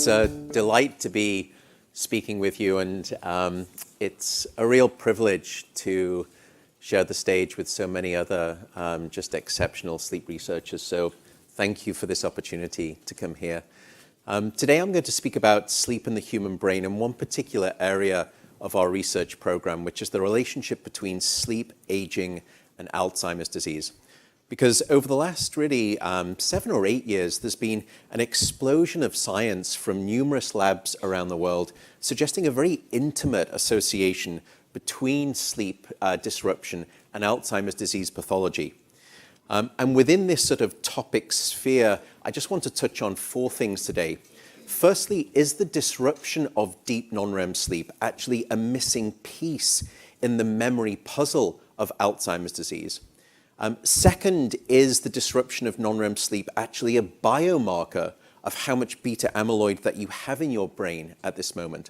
It's a delight to be speaking with you, and it's a real privilege to share the stage with so many other just exceptional sleep researchers. So thank you for this opportunity to come here. Today I'm going to speak about sleep in the human brain and one particular area of our research program, which is the relationship between sleep, aging, and Alzheimer's disease. Because over the last really 7 or 8 years, there's been an explosion of science from numerous labs around the world suggesting a very intimate association between sleep disruption and Alzheimer's disease pathology. And within this sort of topic sphere, I just want to touch on 4 things today. Firstly, is the disruption of deep non-REM sleep actually a missing piece in the memory puzzle of Alzheimer's disease? Second, is the disruption of non-REM sleep actually a biomarker of how much beta amyloid that you have in your brain at this moment?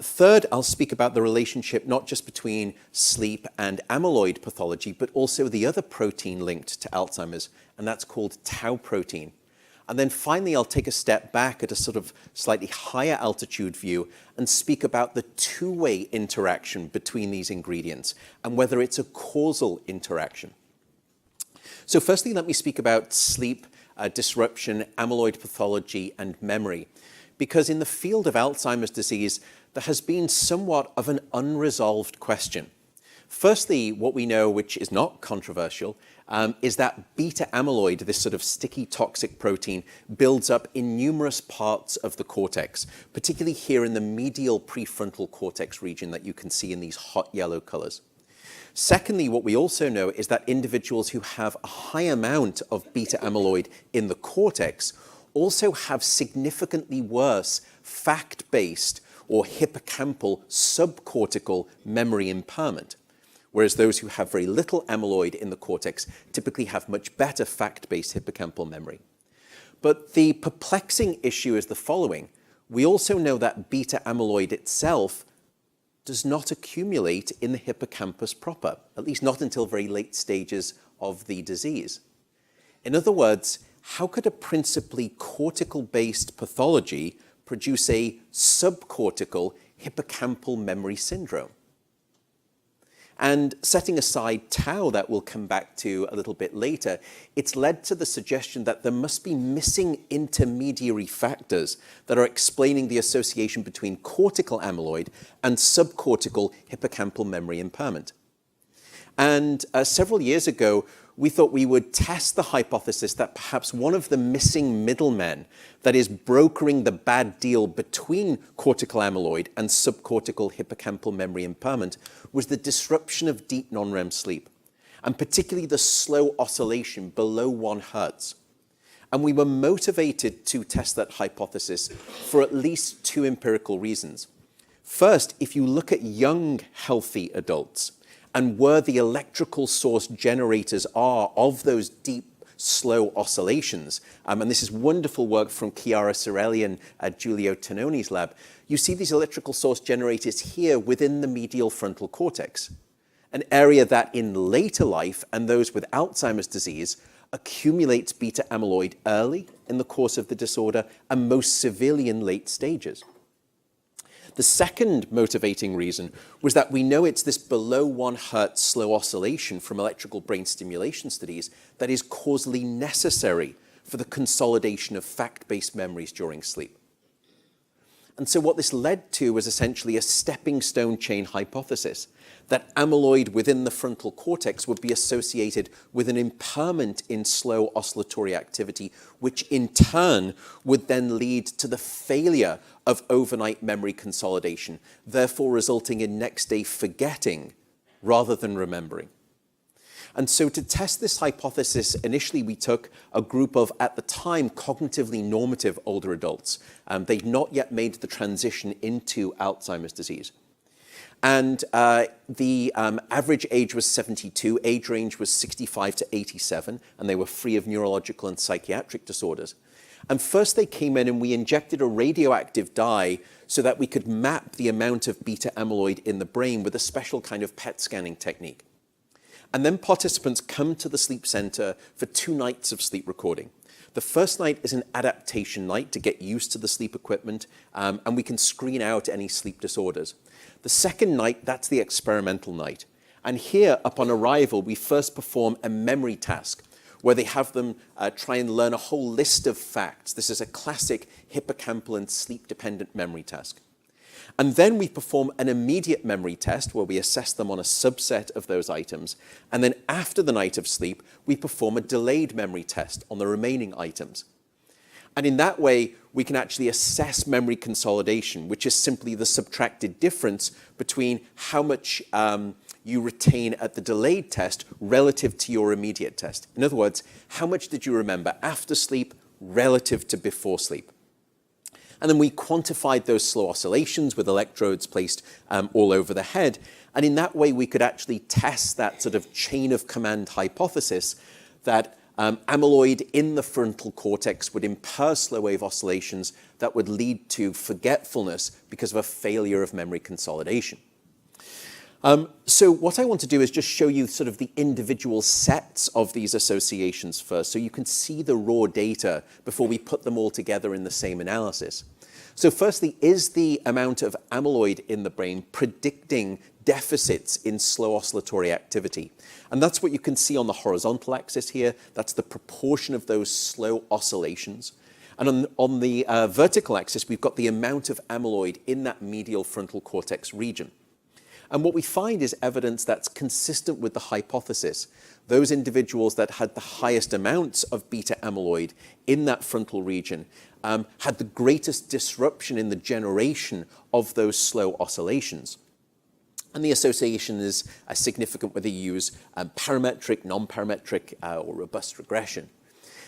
Third, I'll speak about the relationship not just between sleep and amyloid pathology, but also the other protein linked to Alzheimer's, and that's called tau protein. And then finally, I'll take a step back at a sort of slightly higher altitude view and speak about the two-way interaction between these ingredients and whether it's a causal interaction. So firstly, let me speak about sleep disruption, amyloid pathology, and memory. Because in the field of Alzheimer's disease, there has been somewhat of an unresolved question. Firstly, what we know, which is not controversial, is that beta amyloid, this sort of sticky toxic protein, builds up in numerous parts of the cortex, particularly here in the medial prefrontal cortex region that you can see in these hot yellow colors. Secondly, what we also know is that individuals who have a high amount of beta amyloid in the cortex also have significantly worse fact-based or hippocampal subcortical memory impairment, whereas those who have very little amyloid in the cortex typically have much better fact-based hippocampal memory. But the perplexing issue is the following. We also know that beta amyloid itself does not accumulate in the hippocampus proper, at least not until very late stages of the disease. In other words, how could a principally cortical-based pathology produce a subcortical hippocampal memory syndrome? And setting aside tau, that we'll come back to a little bit later, it's led to the suggestion that there must be missing intermediary factors that are explaining the association between cortical amyloid and subcortical hippocampal memory impairment. And several years ago, we thought we would test the hypothesis that perhaps one of the missing middlemen that is brokering the bad deal between cortical amyloid and subcortical hippocampal memory impairment was the disruption of deep non-REM sleep, and particularly the slow oscillation below 1 hertz. And we were motivated to test that hypothesis for at least 2 empirical reasons. First, if you look at young, healthy adults, and where the electrical source generators are of those deep, slow oscillations, and this is wonderful work from Chiara Cirelli and Giulio Tononi's lab, you see these electrical source generators here within the medial frontal cortex, an area that in later life, and those with Alzheimer's disease, accumulates beta amyloid early in the course of the disorder and most severely in late stages. The second motivating reason was that we know it's this below 1 hertz slow oscillation from electrical brain stimulation studies that is causally necessary for the consolidation of fact-based memories during sleep. And so what this led to was essentially a stepping stone chain hypothesis that amyloid within the frontal cortex would be associated with an impairment in slow oscillatory activity, which in turn would then lead to the failure of overnight memory consolidation, therefore resulting in next day forgetting rather than remembering. And so to test this hypothesis, initially we took a group of, at the time, cognitively normative older adults. They'd not yet made the transition into Alzheimer's disease. And the average age was 72, age range was 65 to 87, and they were free of neurological and psychiatric disorders. And first they came in and we injected a radioactive dye so that we could map the amount of beta amyloid in the brain with a special kind of PET scanning technique. And then participants come to the sleep center for 2 nights of sleep recording. The first night is an adaptation night to get used to the sleep equipment, and we can screen out any sleep disorders. The second night, that's the experimental night. And here, upon arrival, we first perform a memory task where they have them try and learn a whole list of facts. This is a classic hippocampal and sleep-dependent memory task. And then we perform an immediate memory test where we assess them on a subset of those items. And then after the night of sleep, we perform a delayed memory test on the remaining items. And in that way, we can actually assess memory consolidation, which is simply the subtracted difference between how much you retain at the delayed test relative to your immediate test. In other words, how much did you remember after sleep relative to before sleep? And then we quantified those slow oscillations with electrodes placed all over the head. And in that way, we could actually test that sort of chain of command hypothesis that amyloid in the frontal cortex would impair slow wave oscillations that would lead to forgetfulness because of a failure of memory consolidation. So what I want to do is just show you sort of the individual sets of these associations first, so you can see the raw data before we put them all together in the same analysis. So firstly, is the amount of amyloid in the brain predicting deficits in slow oscillatory activity? And that's what you can see on the horizontal axis here. That's the proportion of those slow oscillations. And on the vertical axis, we've got the amount of amyloid in that medial frontal cortex region. And what we find is evidence that's consistent with the hypothesis. Those individuals that had the highest amounts of beta amyloid in that frontal region had the greatest disruption in the generation of those slow oscillations. And the association is significant whether you use parametric, non-parametric, or robust regression.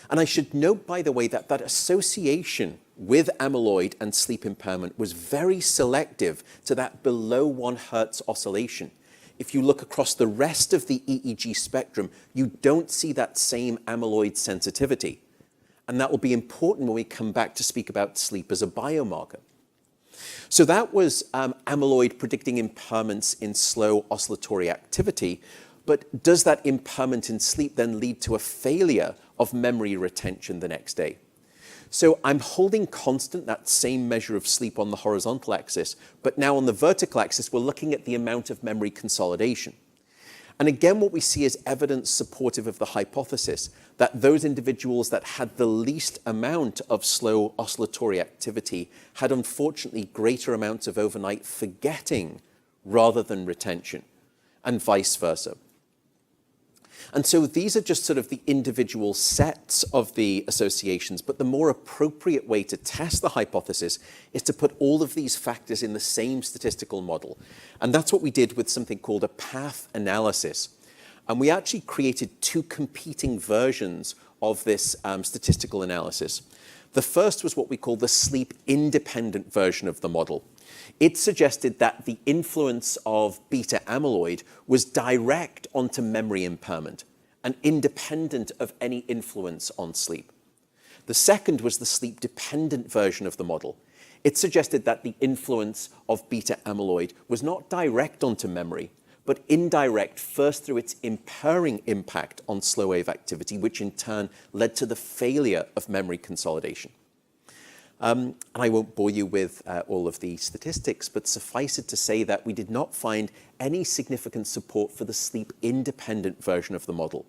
And I should note, by the way, that that association with amyloid and sleep impairment was very selective to that below 1 Hertz oscillation. If you look across the rest of the EEG spectrum, you don't see that same amyloid sensitivity. And that will be important when we come back to speak about sleep as a biomarker. So that was amyloid predicting impairments in slow oscillatory activity. But does that impairment in sleep then lead to a failure of memory retention the next day? So I'm holding constant that same measure of sleep on the horizontal axis, but now on the vertical axis, we're looking at the amount of memory consolidation. And again, what we see is evidence supportive of the hypothesis that those individuals that had the least amount of slow oscillatory activity had unfortunately greater amounts of overnight forgetting rather than retention, and vice versa. And so these are just sort of the individual sets of the associations, but the more appropriate way to test the hypothesis is to put all of these factors in the same statistical model. And that's what we did with something called a path analysis. And we actually created 2 competing versions of this statistical analysis. The first was what we call the sleep-independent version of the model. It suggested that the influence of beta amyloid was direct onto memory impairment and independent of any influence on sleep. The second was the sleep-dependent version of the model. It suggested that the influence of beta amyloid was not direct onto memory, but indirect first through its impairing impact on slow wave activity, which in turn led to the failure of memory consolidation. And I won't bore you with all of the statistics, but suffice it to say that we did not find any significant support for the sleep-independent version of the model.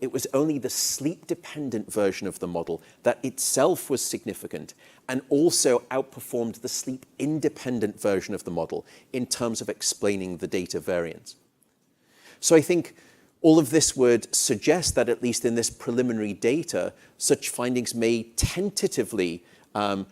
It was only the sleep-dependent version of the model that itself was significant and also outperformed the sleep-independent version of the model in terms of explaining the data variance. So I think all of this would suggest that at least in this preliminary data, such findings may tentatively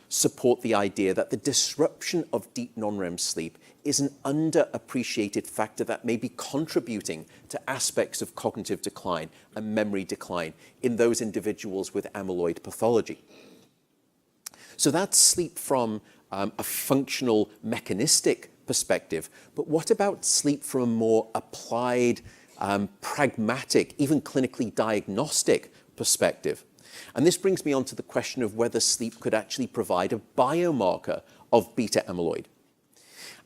support the idea that the disruption of deep non-REM sleep is an underappreciated factor that may be contributing to aspects of cognitive decline and memory decline in those individuals with amyloid pathology. So that's sleep from a functional mechanistic perspective. But what about sleep from a more applied, pragmatic, even clinically diagnostic perspective? And this brings me on to the question of whether sleep could actually provide a biomarker of beta amyloid.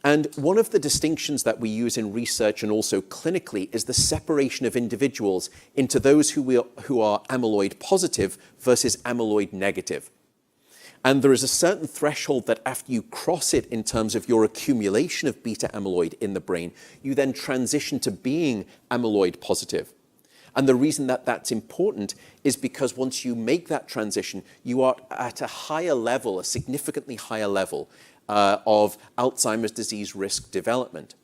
And one of the distinctions that we use in research and also clinically is the separation of individuals into those who are amyloid positive versus amyloid negative. And there is a certain threshold that after you cross it in terms of your accumulation of beta amyloid in the brain, you then transition to being amyloid positive. And the reason that that's important is because once you make that transition, you are at a higher level, a significantly higher level of Alzheimer's disease risk development.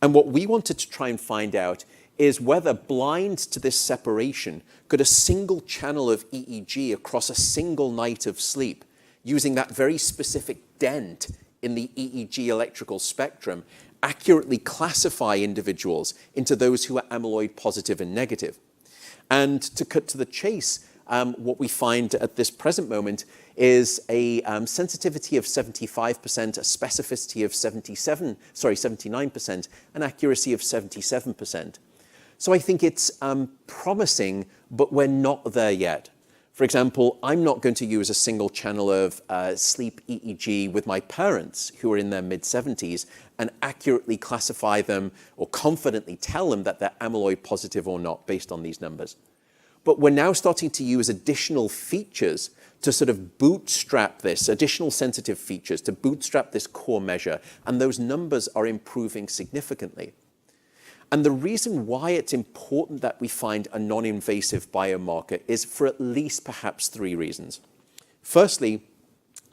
And what we wanted to try and find out is whether blind to this separation, could a single channel of EEG across a single night of sleep, using that very specific dent in the EEG electrical spectrum, accurately classify individuals into those who are amyloid positive and negative. And to cut to the chase, what we find at this present moment is a sensitivity of 75%, a specificity of 79%, an accuracy of 77%. So I think it's promising, but we're not there yet. For example, I'm not going to use a single channel of sleep EEG with my parents who are in their mid-70s and accurately classify them or confidently tell them that they're amyloid positive or not based on these numbers. But we're now starting to use additional features to sort of bootstrap this, additional sensitive features to bootstrap this core measure, and those numbers are improving significantly. And the reason why it's important that we find a non-invasive biomarker is for at least perhaps 3 reasons. Firstly,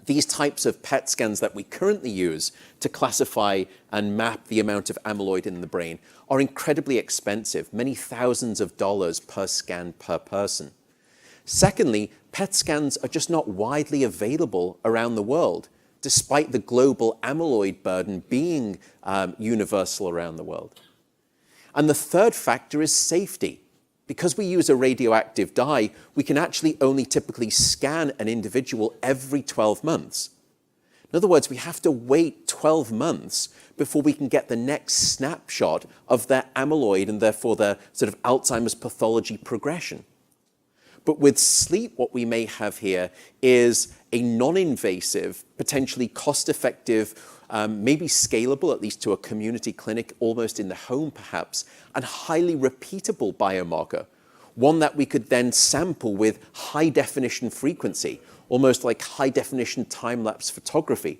these types of PET scans that we currently use to classify and map the amount of amyloid in the brain are incredibly expensive, many thousands of dollars per scan per person. Secondly, PET scans are just not widely available around the world, despite the global amyloid burden being universal around the world. And the third factor is safety. Because we use a radioactive dye, we can actually only typically scan an individual every 12 months. In other words, we have to wait 12 months before we can get the next snapshot of their amyloid and therefore their sort of Alzheimer's pathology progression. But with sleep, what we may have here is a non-invasive, potentially cost-effective, maybe scalable, at least to a community clinic, almost in the home perhaps, and highly repeatable biomarker, one that we could then sample with high-definition frequency, almost like high-definition time-lapse photography.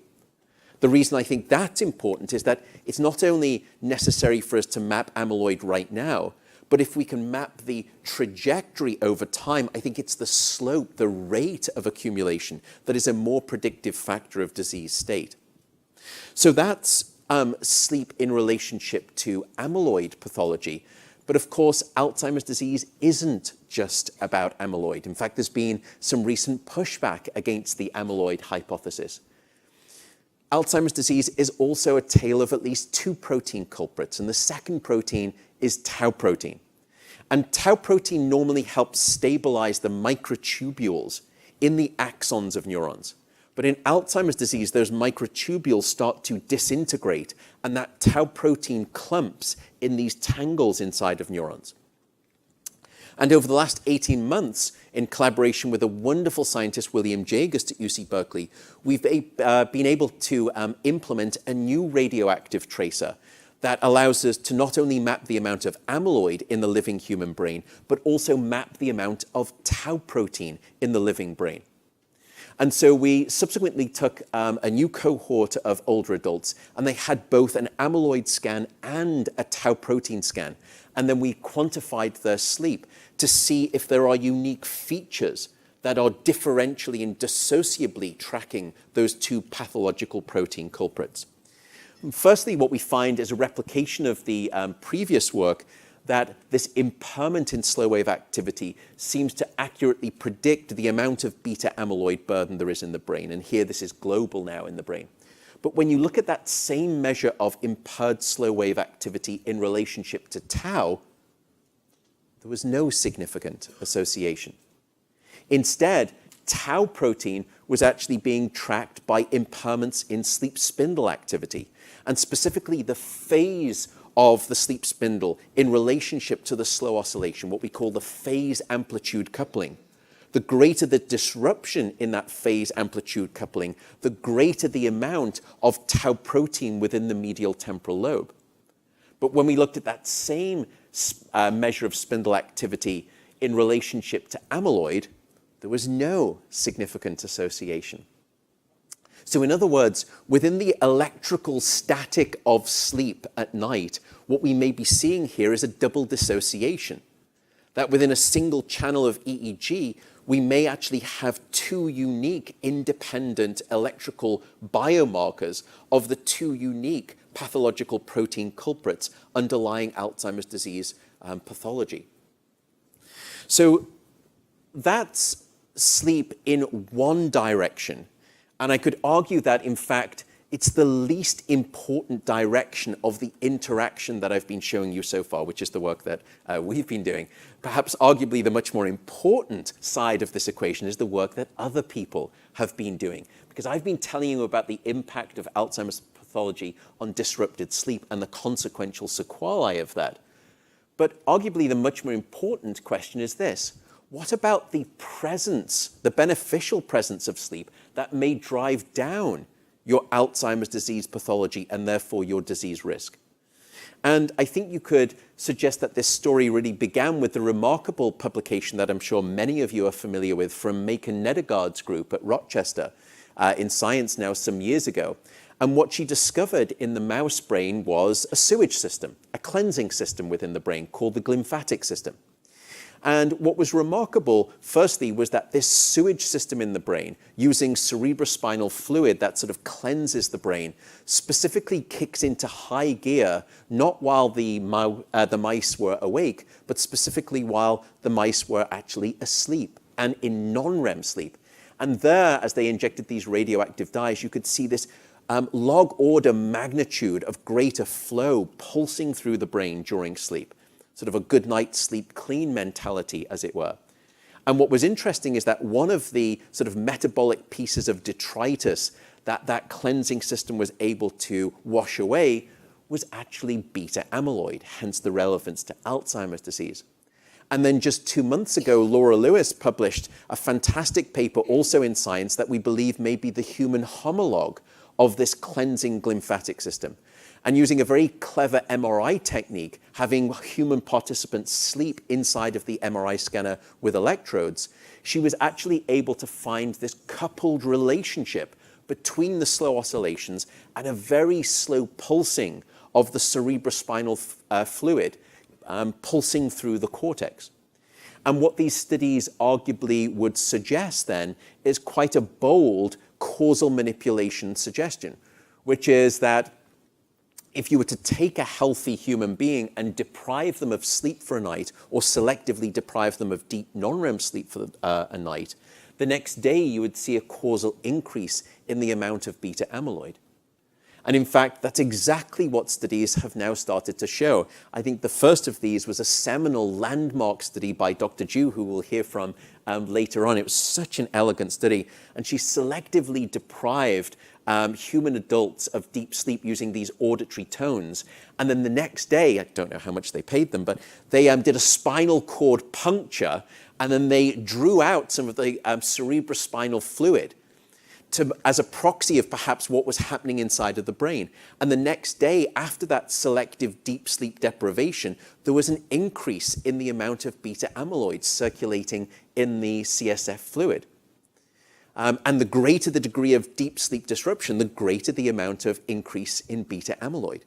The reason I think that's important is that it's not only necessary for us to map amyloid right now, but if we can map the trajectory over time, I think it's the slope, the rate of accumulation that is a more predictive factor of disease state. So that's sleep in relationship to amyloid pathology. But of course, Alzheimer's disease isn't just about amyloid. In fact, there's been some recent pushback against the amyloid hypothesis. Alzheimer's disease is also a tale of at least 2 protein culprits, and the second protein is tau protein. And tau protein normally helps stabilize the microtubules in the axons of neurons. But in Alzheimer's disease, those microtubules start to disintegrate, and that tau protein clumps in these tangles inside of neurons. And over the last 18 months, in collaboration with a wonderful scientist, William Jaegers at UC Berkeley, we've been able to implement a new radioactive tracer that allows us to not only map the amount of amyloid in the living human brain, but also map the amount of tau protein in the living brain. And so we subsequently took a new cohort of older adults, and they had both an amyloid scan and a tau protein scan. And then we quantified their sleep to see if there are unique features that are differentially and dissociably tracking those 2 pathological protein culprits. Firstly, what we find is a replication of the previous work that this impairment in slow wave activity seems to accurately predict the amount of beta amyloid burden there is in the brain. And here this is global now in the brain. But when you look at that same measure of impaired slow wave activity in relationship to tau, there was no significant association. Instead, tau protein was actually being tracked by impairments in sleep spindle activity, and specifically the phase of the sleep spindle in relationship to the slow oscillation, what we call the phase amplitude coupling. the greater the disruption in that phase amplitude coupling, the greater the amount of tau protein within the medial temporal lobe. But when we looked at that same measure of spindle activity in relationship to amyloid, there was no significant association. So in other words, within the electrical static of sleep at night, what we may be seeing here is a double dissociation. That within a single channel of EEG, we may actually have two unique independent electrical biomarkers of the two unique pathological protein culprits underlying Alzheimer's disease pathology. So that's sleep in one direction. And I could argue that, in fact, it's the least important direction of the interaction that I've been showing you so far, which is the work that we've been doing. Perhaps arguably the much more important side of this equation is the work that other people have been doing. Because I've been telling you about the impact of Alzheimer's pathology on disrupted sleep and the consequential sequelae of that. But arguably the much more important question is this: what about the presence, the beneficial presence of sleep that may drive down your Alzheimer's disease pathology and therefore your disease risk? And I think you could suggest that this story really began with the remarkable publication that I'm sure many of you are familiar with from Macon Nedergaard's group at Rochester in Science now some years ago. And what she discovered in the mouse brain was a sewage system, a cleansing system within the brain called the glymphatic system. And what was remarkable, firstly, was that this sewage system in the brain, using cerebrospinal fluid that sort of cleanses the brain, specifically kicks into high gear, not while the mice were awake, but specifically while the mice were actually asleep and in non-REM sleep. And there, as they injected these radioactive dyes, you could see this log order magnitude of greater flow pulsing through the brain during sleep. Sort of a good night sleep clean mentality, as it were. And what was interesting is that one of the sort of metabolic pieces of detritus that cleansing system was able to wash away was actually beta amyloid, hence the relevance to Alzheimer's disease. And then just 2 months ago, Laura Lewis published a fantastic paper also in Science that we believe may be the human homologue of this cleansing glymphatic system. And using a very clever MRI technique, having human participants sleep inside of the MRI scanner with electrodes, she was actually able to find this coupled relationship between the slow oscillations and a very slow pulsing of the cerebrospinal fluid pulsing through the cortex. And what these studies arguably would suggest then is quite a bold causal manipulation suggestion, which is that if you were to take a healthy human being and deprive them of sleep for a night, or selectively deprive them of deep non-REM sleep for a night, the next day you would see a causal increase in the amount of beta amyloid. And in fact, that's exactly what studies have now started to show. I think the first of these was a seminal landmark study by Dr. Ju, who we'll hear from later on. It was such an elegant study. And she selectively deprived human adults of deep sleep using these auditory tones. And then the next day, I don't know how much they paid them, but they did a spinal cord puncture, and then they drew out some of the cerebrospinal fluid as a proxy of perhaps what was happening inside of the brain. And the next day, after that selective deep sleep deprivation, there was an increase in the amount of beta amyloid circulating in the CSF fluid. And the greater the degree of deep sleep disruption, the greater the amount of increase in beta amyloid.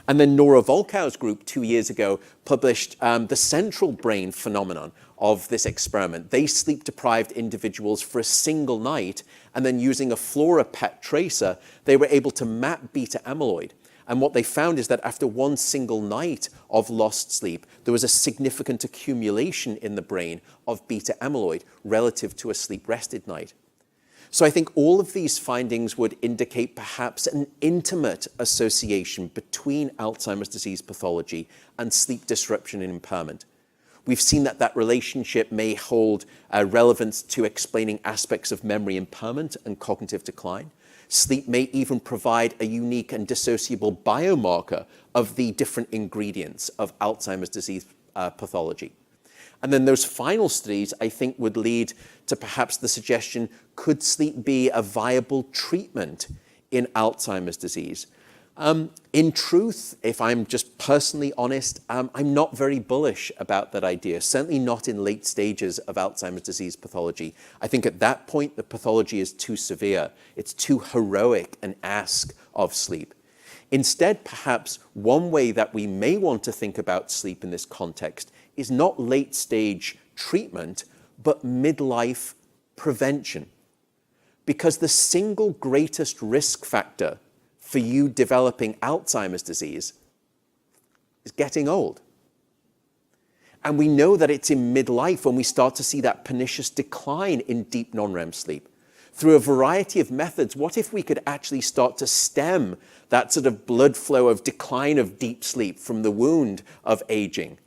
And then Nora Volkow's group 2 years ago published the central brain phenomenon of this experiment. They sleep-deprived individuals for a single night, and then using a Flora PET tracer, they were able to map beta amyloid. And what they found is that after one single night of lost sleep, there was a significant accumulation in the brain of beta amyloid relative to a sleep-rested night. So I think all of these findings would indicate perhaps an intimate association between Alzheimer's disease pathology and sleep disruption and impairment. We've seen that that relationship may hold relevance to explaining aspects of memory impairment and cognitive decline. Sleep may even provide a unique and dissociable biomarker of the different ingredients of Alzheimer's disease pathology. And then those final studies, I think, would lead to perhaps the suggestion, could sleep be a viable treatment in Alzheimer's disease? In truth, if I'm just personally honest, I'm not very bullish about that idea, certainly not in late stages of Alzheimer's disease pathology. I think at that point, the pathology is too severe. It's too heroic an ask of sleep. Instead, perhaps one way that we may want to think about sleep in this context is not late-stage treatment, but midlife prevention. Because the single greatest risk factor for you developing Alzheimer's disease is getting old. And we know that it's in midlife when we start to see that pernicious decline in deep non-REM sleep. Through a variety of methods, what if we could actually start to stem that sort of blood flow of decline of deep sleep from the wound of aging?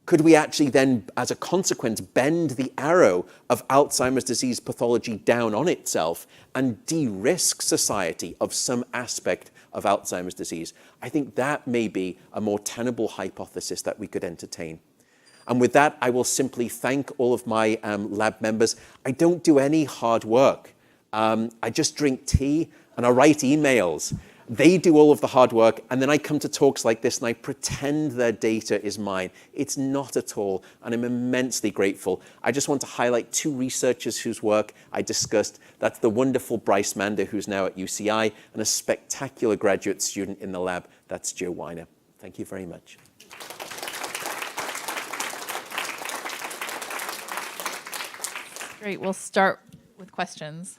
Could we actually then, as a consequence, bend the arrow of Alzheimer's disease pathology down on itself and de-risk society of some aspect of Alzheimer's disease? I think that may be a more tenable hypothesis that we could entertain. And with that, I will simply thank all of my lab members. I don't do any hard work. I just drink tea and I write emails. They do all of the hard work, and then I come to talks like this and I pretend their data is mine. It's not at all, and I'm immensely grateful. I just want to highlight two researchers whose work I discussed. That's the wonderful Bryce Mander, who's now at UCI, and a spectacular graduate student in the lab. That's Joe Weiner. Thank you very much. Great, we'll start with questions.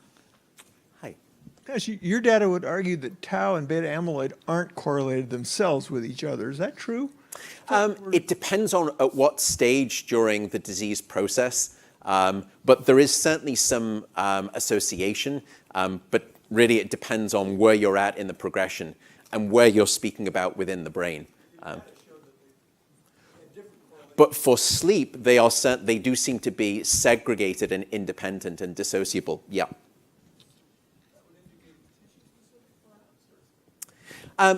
Gosh, your data would argue that tau and beta amyloid aren't correlated themselves with each other. Is that true? It depends on at what stage during the disease process, but there is certainly some association, but really it depends on where you're at in the progression and where you're speaking about within the brain. But for sleep, they do seem to be segregated and independent and dissociable. Yeah.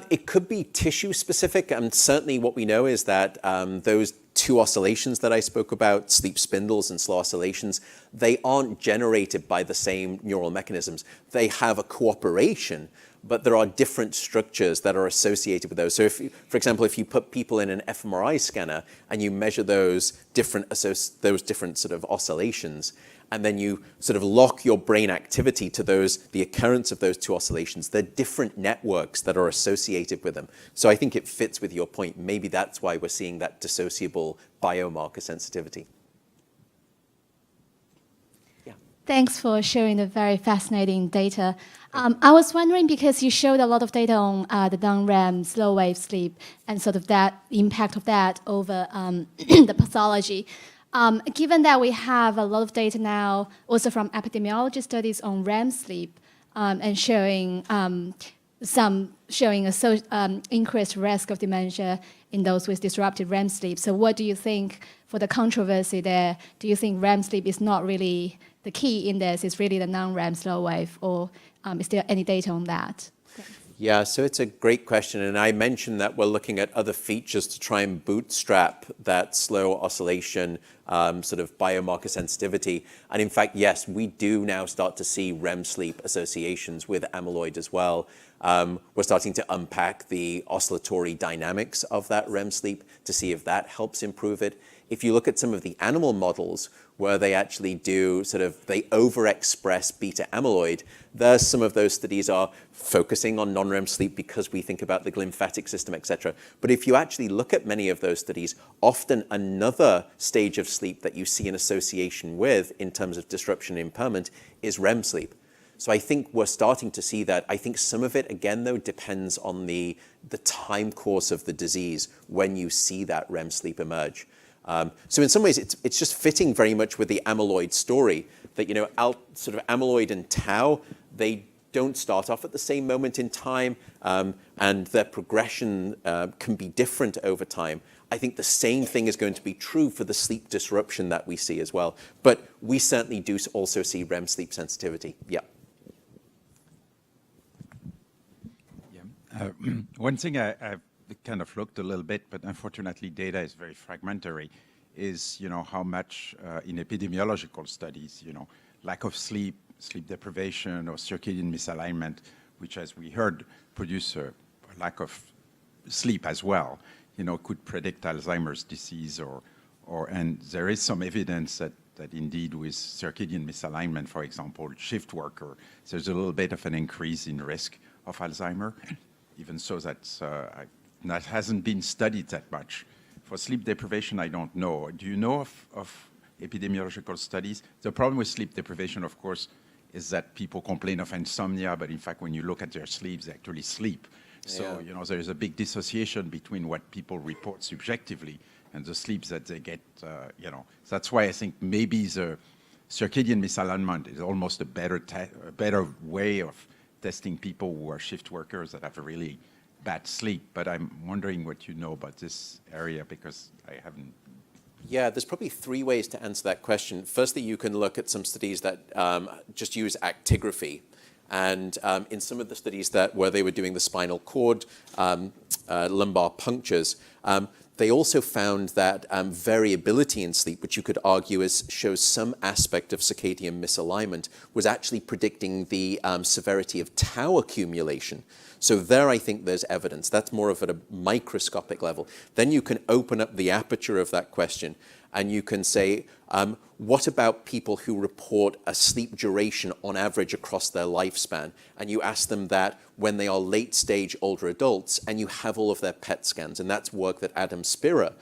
It could be tissue specific, and certainly what we know is that those two oscillations that I spoke about, sleep spindles and slow oscillations, they aren't generated by the same neural mechanisms. They have a cooperation, but there are different structures that are associated with those. So if, for example, if you put people in an fMRI scanner and you measure those different sort of oscillations, and then you sort of lock your brain activity to the occurrence of those two oscillations, they're different networks that are associated with them. So I think it fits with your point. Maybe that's why we're seeing that dissociable biomarker sensitivity. Yeah. Thanks for sharing the very fascinating data. I was wondering, because you showed a lot of data on the non-REM slow wave sleep and sort of that impact of that over the pathology. Given that we have a lot of data now, also from epidemiology studies on REM sleep, and showing increased risk of dementia in those with disrupted REM sleep. So what do you think for the controversy there? Do you think REM sleep is not really the key in this? It's really the non-REM slow wave, or is there any data on that? Yeah, so it's a great question, and I mentioned that we're looking at other features to try and bootstrap that slow oscillation sort of biomarker sensitivity. And in fact, yes, we do now start to see REM sleep associations with amyloid as well. We're starting to unpack the oscillatory dynamics of that REM sleep to see if that helps improve it. If you look at some of the animal models where they actually they overexpress beta amyloid, some of those studies are focusing on non-REM sleep because we think about the glymphatic system, et cetera. But if you actually look at many of those studies, often another stage of sleep that you see an association with in terms of disruption and impairment is REM sleep. So I think we're starting to see that. I think some of it, again, though, depends on the time course of the disease when you see that REM sleep emerge. So in some ways, it's just fitting very much with the amyloid story that, sort of amyloid and tau, they don't start off at the same moment in time, and their progression can be different over time. I think the same thing is going to be true for the sleep disruption that we see as well. But we certainly do also see REM sleep sensitivity. Yeah. One thing I've kind of looked a little bit, but unfortunately data is very fragmentary, is how much in epidemiological studies, lack of sleep, sleep deprivation, or circadian misalignment, which, as we heard, produce a lack of sleep as well, could predict Alzheimer's disease and there is some evidence that indeed with circadian misalignment, for example, shift worker, there's a little bit of an increase in risk of Alzheimer. Even so, that hasn't been studied that much. For sleep deprivation, I don't know. Do you know of epidemiological studies? The problem with sleep deprivation, of course, is that people complain of insomnia, but in fact, when you look at their sleep, they actually sleep. So, there's a big dissociation between what people report subjectively and the sleeps that they get, That's why I think maybe the circadian misalignment is almost a better way of testing people who are shift workers that have a really bad sleep. But I'm wondering what you know about this area, because I haven't. Yeah, there's probably three ways to answer that question. Firstly, you can look at some studies that just use actigraphy. And in some of the studies where they were doing the spinal cord lumbar punctures, they also found that variability in sleep, which you could argue shows some aspect of circadian misalignment, was actually predicting the severity of tau accumulation. So there, I think there's evidence. That's more of at a microscopic level. Then you can open up the aperture of that question, and you can say, what about people who report a sleep duration on average across their lifespan? And you ask them that when they are late-stage older adults, and you have all of their PET scans. And that's work that Adam Spira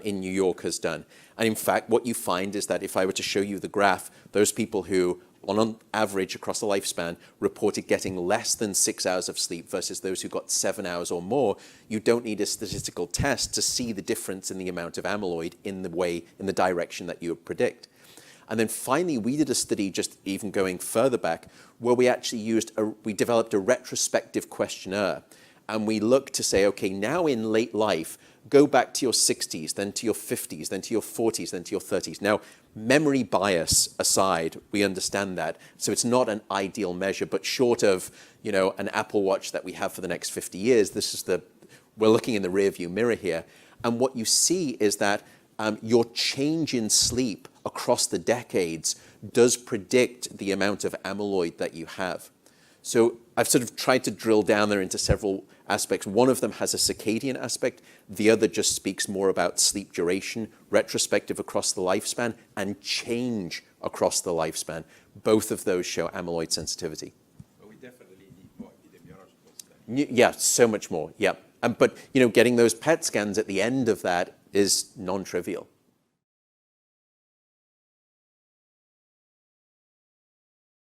in New York has done. And in fact, what you find is that if I were to show you the graph, those people who, on average across the lifespan, reported getting less than 6 hours of sleep versus those who got 7 hours or more, you don't need a statistical test to see the difference in the amount of amyloid in the direction that you would predict. And then finally, we did a study just even going further back where we actually we developed a retrospective questionnaire. And we looked to say, okay, now in late life, go back to your 60s, then to your 50s, then to your 40s, then to your 30s. Now, memory bias aside, we understand that. So it's not an ideal measure, but short of, an Apple Watch that we have for the next 50 years, we're looking in the rearview mirror here. And what you see is that your change in sleep across the decades does predict the amount of amyloid that you have. So I've sort of tried to drill down there into several aspects. One of them has a circadian aspect. The other just speaks more about sleep duration, retrospective across the lifespan, and change across the lifespan. Both of those show amyloid sensitivity. But we definitely need more epidemiological studies. Yeah, so much more, yeah. But getting those PET scans at the end of that is non-trivial.